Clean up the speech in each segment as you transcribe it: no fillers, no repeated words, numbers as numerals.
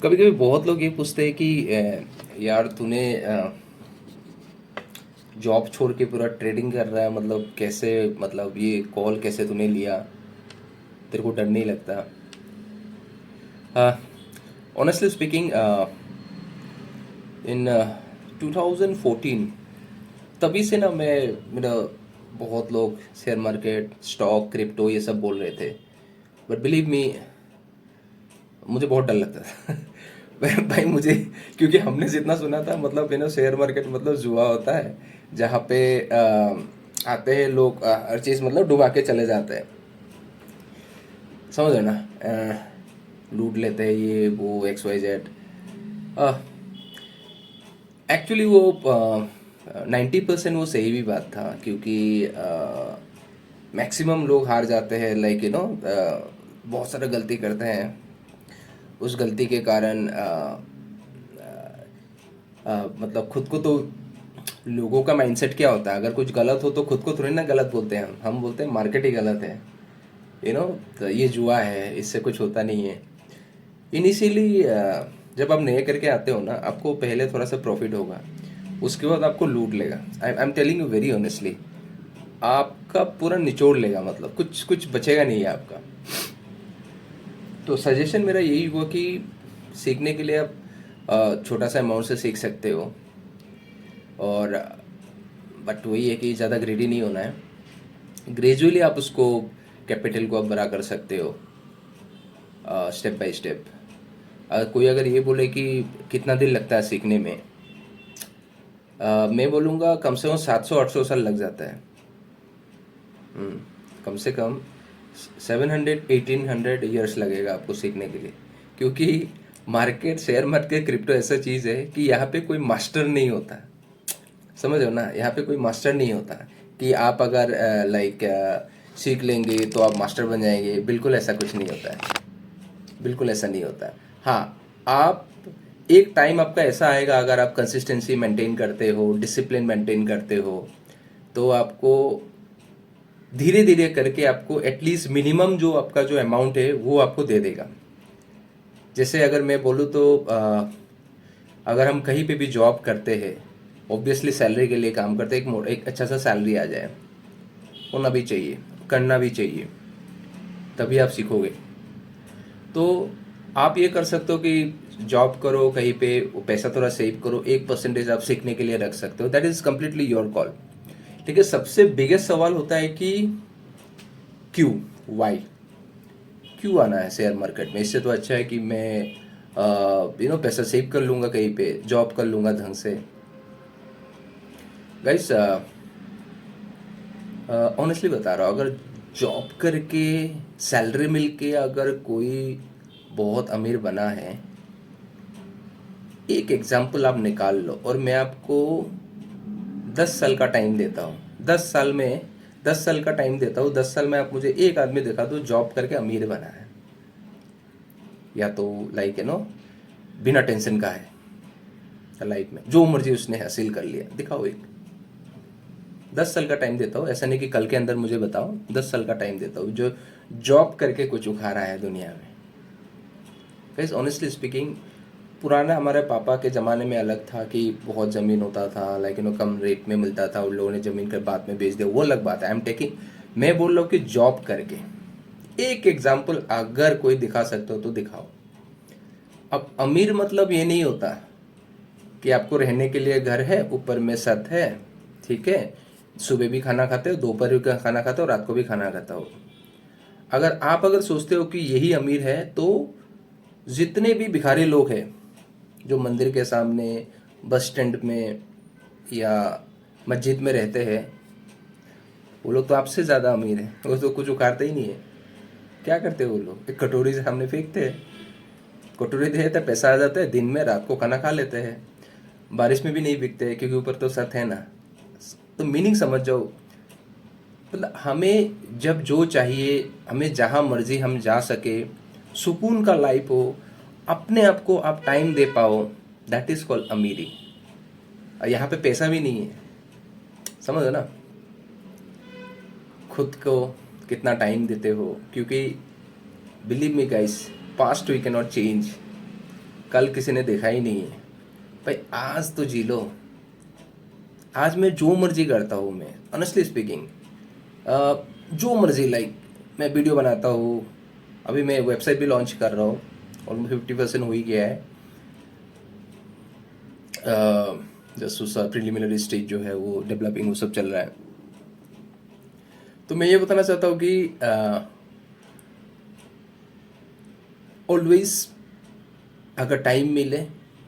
कभी कभी बहुत लोग ये पूछते हैं कि यार तूने जॉब छोड़ के पूरा ट्रेडिंग कर रहा है, मतलब कैसे, मतलब ये कॉल कैसे तूने लिया, तेरे को डर नहीं लगता? ऑनेस्टली स्पीकिंग, इन 2014 तभी से ना मैं मेरा बहुत लोग शेयर मार्केट, स्टॉक, क्रिप्टो ये सब बोल रहे थे। बट बिलीव मी, मुझे बहुत डर लगता था। भाई मुझे, क्योंकि हमने जितना सुना था, मतलब शेयर मार्केट मतलब जुआ होता है जहाँ पे आते हैं लोग, हर चीज़ मतलब डुबा के चले जाते हैं। समझ रहे ना? लूट लेते हैं ये वो एक्स वाई जेड। एक्चुअली वो 90% वो सही भी बात था, क्योंकि मैक्सिमम लोग हार जाते हैं, लाइक बहुत सारा गलती करते हैं। उस गलती के कारण मतलब खुद को तो, लोगों का माइंडसेट क्या होता है, अगर कुछ गलत हो तो खुद को थोड़ी ना गलत बोलते हैं, हम बोलते हैं मार्केट ही गलत है, यू नो तो ये जुआ है, इससे कुछ होता नहीं है। इनिशियली जब आप नए करके आते हो ना, आपको पहले थोड़ा सा प्रॉफिट होगा, उसके बाद आपको लूट लेगा। I am telling you very honestly, आपका पूरा निचोड़ लेगा, मतलब कुछ कुछ बचेगा नहीं है आपका। तो सजेशन मेरा यही हुआ कि सीखने के लिए आप छोटा सा अमाउंट से सीख सकते हो, और बट वही है कि ज़्यादा ग्रेडी नहीं होना है। ग्रेजुअली आप उसको, कैपिटल को आप बड़ा कर सकते हो, स्टेप बाय स्टेप। कोई अगर ये बोले कि कितना दिन लगता है सीखने में, मैं बोलूँगा कम से कम 700-800 साल लग जाता है। हम्म, कम से कम 700-1800 ईयर्स लगेगा आपको सीखने के लिए, क्योंकि मार्केट, शेयर मार्केट, क्रिप्टो ऐसा चीज़ है कि यहाँ पे कोई मास्टर नहीं होता। समझ हो ना? यहाँ पे कोई मास्टर नहीं होता कि आप अगर लाइक सीख लेंगे तो आप मास्टर बन जाएंगे। बिल्कुल ऐसा कुछ नहीं होता है, बिल्कुल ऐसा नहीं होता है। हाँ, आप, एक टाइम आपका ऐसा आएगा, अगर आप कंसिस्टेंसी मेंटेन करते हो, डिसिप्लिन मेंटेन करते हो, तो आपको धीरे धीरे करके आपको एटलीस्ट मिनिमम जो आपका जो अमाउंट है वो आपको दे देगा। जैसे अगर मैं बोलूँ तो अगर हम कहीं पे भी जॉब करते हैं, ऑब्वियसली सैलरी के लिए काम करते हैं, एक अच्छा सा सैलरी आ जाए, होना भी चाहिए, करना भी चाहिए, तभी आप सीखोगे। तो आप ये कर सकते हो कि जॉब करो कहीं पे, वो पैसा थोड़ा सेव करो, 1% आप सीखने के लिए रख सकते हो, that is completely your call. ठीक है, सबसे बिगेस्ट सवाल होता है कि क्यों, वाई, क्यों आना है शेयर मार्केट में? इससे तो अच्छा है कि मैं पैसा सेव कर लूँगा, कहीं पे जॉब कर लूँगा ढंग से। गाइस, ऑनेस्टली बता रहा हूँ, अगर जॉब करके, सैलरी मिल के अगर कोई बहुत अमीर बना है, एक एग्जाम्पल आप निकाल लो, और मैं आपको 10 साल का टाइम देता हूँ। 10 साल में, 10 साल का टाइम देता हूँ, 10 साल में आप मुझे एक आदमी दिखा दो जॉब करके अमीर बना है, या तो लाइक बिना टेंशन का है लाइफ में, जो मर्जी उसने हासिल कर लिया, दिखाओ एक। 10 साल का टाइम देता हूँ, ऐसा नहीं कि कल के अंदर मुझे बताओ, 10 साल का टाइम देता हूँ जो जॉब करके कुछ उखाड़ा है दुनिया में। गाइस, ऑनेस्टली स्पीकिंग, पुराना हमारे पापा के ज़माने में अलग था कि बहुत ज़मीन होता था, लाइक कम रेट में मिलता था, उन लोगों ने ज़मीन कर बाद में बेच दिया, वो अलग बात है। आई एम टेकिंग, मैं बोल रहा हूँ कि जॉब करके एक एग्जाम्पल अगर कोई दिखा सकते हो तो दिखाओ। अब अमीर मतलब ये नहीं होता कि आपको रहने के लिए घर है, ऊपर में छत है, ठीक है, सुबह भी खाना खाते हो, दोपहर का खाना खाते हो, रात को भी खाना खाता हो। अगर आप अगर सोचते हो कि यही अमीर है, तो जितने भी भिखारी लोग हैं जो मंदिर के सामने, बस स्टैंड में या मस्जिद में रहते हैं, वो लोग तो आपसे ज़्यादा अमीर हैं, वो तो कुछ उखाड़ते ही नहीं है। क्या करते हैं वो लोग? एक कटोरी से सामने फेंकते हैं, कटोरी दे देते हैं, पैसा आ जाता है, दिन में रात को खाना खा लेते हैं, बारिश में भी नहीं बिकते हैं, क्योंकि ऊपर तो छत है ना। तो मीनिंग समझ जाओ, मतलब हमें जब जो चाहिए, हमें जहाँ मर्जी हम जा सके, सुकून का लाइफ हो, अपने आप को आप टाइम दे पाओ, दैट इज कॉल्ड अमीरी। और यहाँ पे पैसा भी नहीं है, समझो ना? खुद को कितना टाइम देते हो, क्योंकि believe me guys, past we can not change, कल किसी ने देखा ही नहीं है। भाई आज तो जी लो। आज मैं जो मर्जी करता हूँ, मैं ऑनेस्टली स्पीकिंग जो मर्जी, लाइक मैं वीडियो बनाता हूँ, अभी मैं वेबसाइट भी लॉन्च कर रहा हूँ, ऑलमोस्ट 50% हो ही गया है। जस्ट उसका प्रिलिमिनरी स्टेज जो है वो डेवलपिंग वो सब चल रहा है। तो मैं ये बताना चाहता हूँ कि ऑलवेज अगर टाइम मिले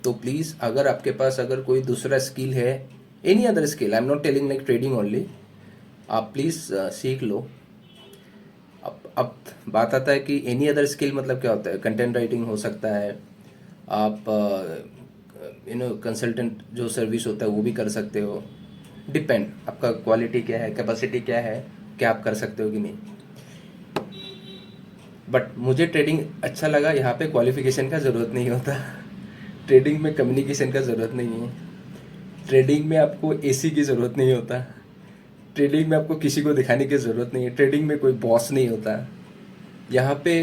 तो प्लीज़, अगर आपके पास अगर कोई दूसरा स्किल है, any other skill, I am not telling like trading only, आप प्लीज़ सीख लो। अब बात आता है कि एनी अदर स्किल मतलब क्या होता है। कंटेंट राइटिंग हो सकता है, आप कंसल्टेंट जो सर्विस होता है वो भी कर सकते हो। डिपेंड आपका क्वालिटी क्या है, कैपेसिटी क्या है, क्या आप कर सकते हो कि नहीं। बट मुझे ट्रेडिंग अच्छा लगा, यहाँ पे क्वालिफिकेशन का ज़रूरत नहीं होता। ट्रेडिंग में कम्युनिकेशन का ज़रूरत नहीं है। ट्रेडिंग में आपको एसी की ज़रूरत नहीं होता। ट्रेडिंग में आपको किसी को दिखाने की ज़रूरत नहीं है। ट्रेडिंग में कोई बॉस नहीं होता। यहाँ पे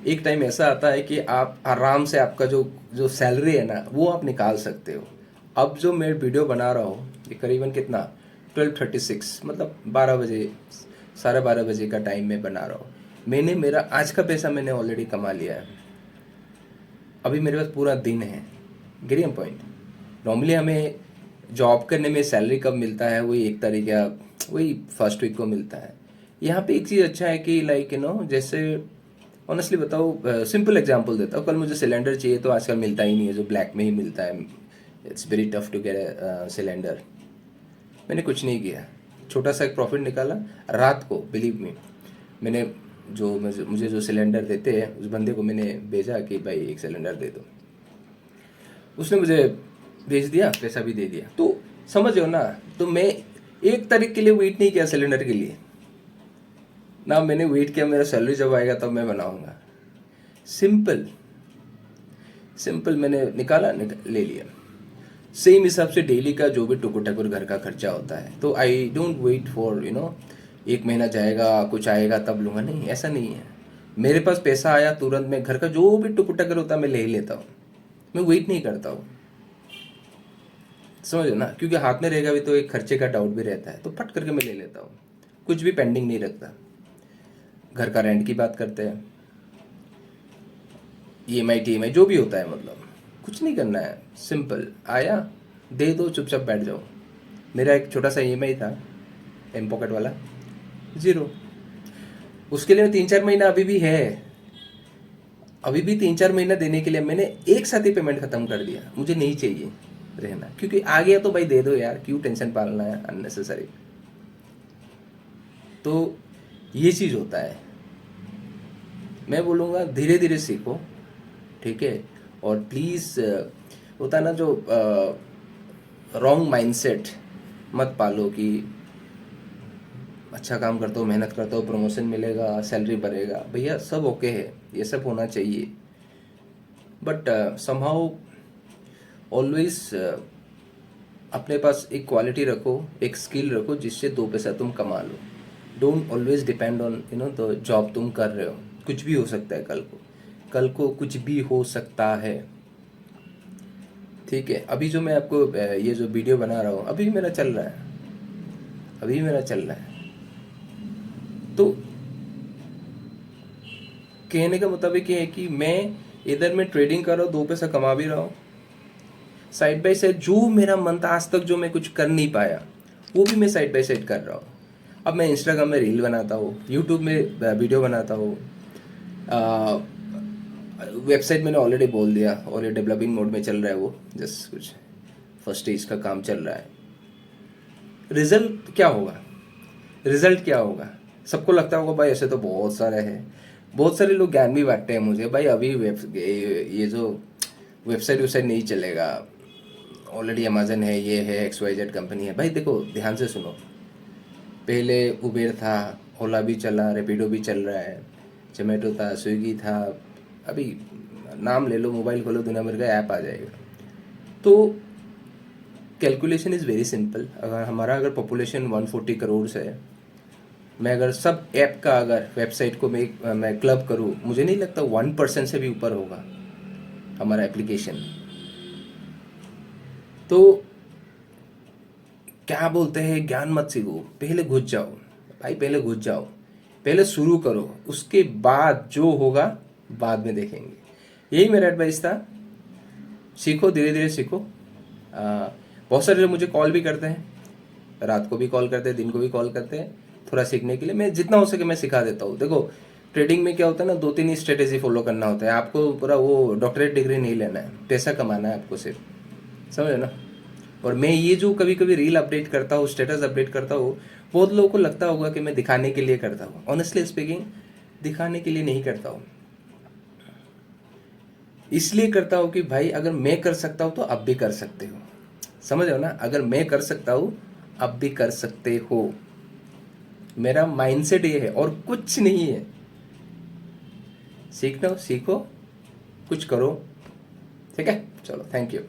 एक टाइम ऐसा आता है कि आप आराम से आपका जो जो सैलरी है ना वो आप निकाल सकते हो। अब जो मैं वीडियो बना रहा हूँ ये करीबन कितना 12:36 मतलब 12 बजे, 12:30 बजे का टाइम में बना रहा हूँ। मैंने मेरा आज का पैसा मैंने ऑलरेडी कमा लिया है। अभी मेरे पास पूरा दिन है। Getting point. नॉर्मली हमें जॉब करने में सैलरी कब मिलता है, वही 1 तारीख या वही फर्स्ट वीक को मिलता है। यहाँ पे एक चीज़ अच्छा है कि लाइक जैसे ऑनेस्टली बताओ, सिंपल एग्जांपल देता हूँ। कल मुझे सिलेंडर चाहिए तो आजकल मिलता ही नहीं है, जो ब्लैक में ही मिलता है। It's very tough to get cylinder. मैंने कुछ नहीं किया, छोटा सा एक प्रॉफिट निकाला। रात को बिलीव मी, मैंने जो मुझे जो सिलेंडर देते हैं उस बंदे को मैंने भेजा कि भाई एक सिलेंडर दे दो। उसने मुझे भेज दिया, पैसा भी दे दिया। तो समझ हो ना। तो मैं 1 तारीख के लिए वेट नहीं किया सिलेंडर के लिए ना, मैंने वेट किया मेरा सैलरी जब आएगा तब मैं बनाऊंगा। सिंपल सिंपल मैंने निकाला, ले लिया। सेम हिसाब से डेली का जो भी टुकुर टकुर घर का खर्चा होता है, तो आई डोंट वेट फॉर 1 महीना जाएगा कुछ आएगा तब लूँगा, नहीं, ऐसा नहीं है। मेरे पास पैसा आया तुरंत मैं घर का जो भी टुकुर टकुर होता है मैं ले ही लेता हूँ। मैं वेट नहीं करता हूँ, समझो ना, क्योंकि हाथ में रहेगा भी तो एक खर्चे का डाउट भी रहता है, तो फट करके मैं ले लेता हूँ। कुछ भी पेंडिंग नहीं रखता। घर का रेंट की बात करते हैं, EMI TMI जो भी होता है, मतलब कुछ नहीं करना है। सिंपल आया दे दो, चुपचाप बैठ जाओ। मेरा एक छोटा सा EMI था एम पॉकेट वाला, 0। उसके लिए 3-4 महीना अभी भी है। अभी भी 3-4 महीना देने के लिए मैंने एक साथ ही पेमेंट खत्म कर दिया। मुझे नहीं चाहिए रहना, क्योंकि आ गया तो भाई दे दो यार, क्यों टेंशन पालना है अननेसेसरी। तो ये चीज़ होता है। मैं बोलूँगा धीरे धीरे सीखो, ठीक है। और प्लीज़ होता है ना जो रॉन्ग माइंडसेट मत पालो कि अच्छा काम करता हो, मेहनत करता हो, प्रमोशन मिलेगा, सैलरी बढ़ेगा। भैया सब ओके है, ये सब होना चाहिए, बट समहाउ ऑलवेज अपने पास एक क्वालिटी रखो, एक स्किल रखो जिससे 2 पैसा तुम कमा लो। Don't always depend on the job तुम कर रहे हो। कुछ भी हो सकता है कल को कुछ भी हो सकता है, ठीक है। अभी जो मैं आपको ये जो वीडियो बना रहा हूँ अभी मेरा चल रहा है, अभी मेरा चल रहा है। तो कहने का मुताबिक ये है कि मैं इधर में ट्रेडिंग कर रहा हूँ, 2 पैसा कमा भी रहा हूँ, साइड बाय साइड जो मेरा मन था आज तक जो मैं कुछ कर नहीं पाया वो भी मैं साइड बाय साइड कर रहा हूँ। अब मैं इंस्टाग्राम में रील बनाता हूँ, यूट्यूब में वीडियो बनाता हूँ, वेबसाइट मैंने ऑलरेडी बोल दिया और ये डेवलपिंग मोड में चल रहा है, वो जस्ट कुछ फर्स्ट स्टेज का काम चल रहा है। रिजल्ट क्या होगा, रिजल्ट क्या होगा। सबको लगता होगा भाई ऐसे तो बहुत सारे हैं, बहुत सारे लोग ज्ञान भी बांटते हैं मुझे, भाई अभी ये जो वेबसाइट नहीं चलेगा, ऑलरेडी अमेजन है, ये है, XYZ कंपनी है। भाई देखो ध्यान से सुनो, पहले उबेर था, ओला भी चला, रेपिडो भी चल रहा है, जोमेटो था, स्विगी था, अभी नाम ले लो, मोबाइल खोलो, दुनिया भर का ऐप आ जाएगा। तो कैलकुलेशन इज़ वेरी सिंपल। अगर पॉपुलेशन 140 करोड़ है, मैं अगर सब ऐप का अगर वेबसाइट को मैं क्लब करूँ, मुझे नहीं लगता 1% से भी ऊपर होगा। हमारा एप्लीकेशन। तो क्या बोलते हैं, ज्ञान मत सीखो, पहले घुस जाओ भाई, पहले घुस जाओ, पहले शुरू करो, उसके बाद जो होगा बाद में देखेंगे। यही मेरा एडवाइस था। सीखो, धीरे धीरे सीखो। बहुत सारे लोग मुझे कॉल भी करते हैं, रात को भी कॉल करते हैं, दिन को भी कॉल करते हैं, थोड़ा सीखने के लिए। मैं जितना हो सके मैं सिखा देता हूँ। देखो ट्रेडिंग में क्या होता है ना, 2-3 ही स्ट्रेटेजी फॉलो करना होता है। आपको पूरा वो डॉक्टरेट डिग्री नहीं लेना है, पैसा कमाना है आपको सिर्फ, समझे ना। और मैं ये जो कभी कभी रील अपडेट करता हूँ, स्टेटस अपडेट करता हूँ, बहुत लोगों को लगता होगा कि मैं दिखाने के लिए करता हूँ। ऑनेस्टली स्पीकिंग, दिखाने के लिए नहीं करता हूँ, इसलिए करता हूँ कि भाई अगर मैं कर सकता हूँ तो आप भी कर सकते हो, समझ रहे हो ना। अगर मैं कर सकता हूँ आप भी कर सकते हो, मेरा माइंडसेट ये है और कुछ नहीं है। सीखना हो सीखो, कुछ करो, ठीक है। चलो, थैंक यू।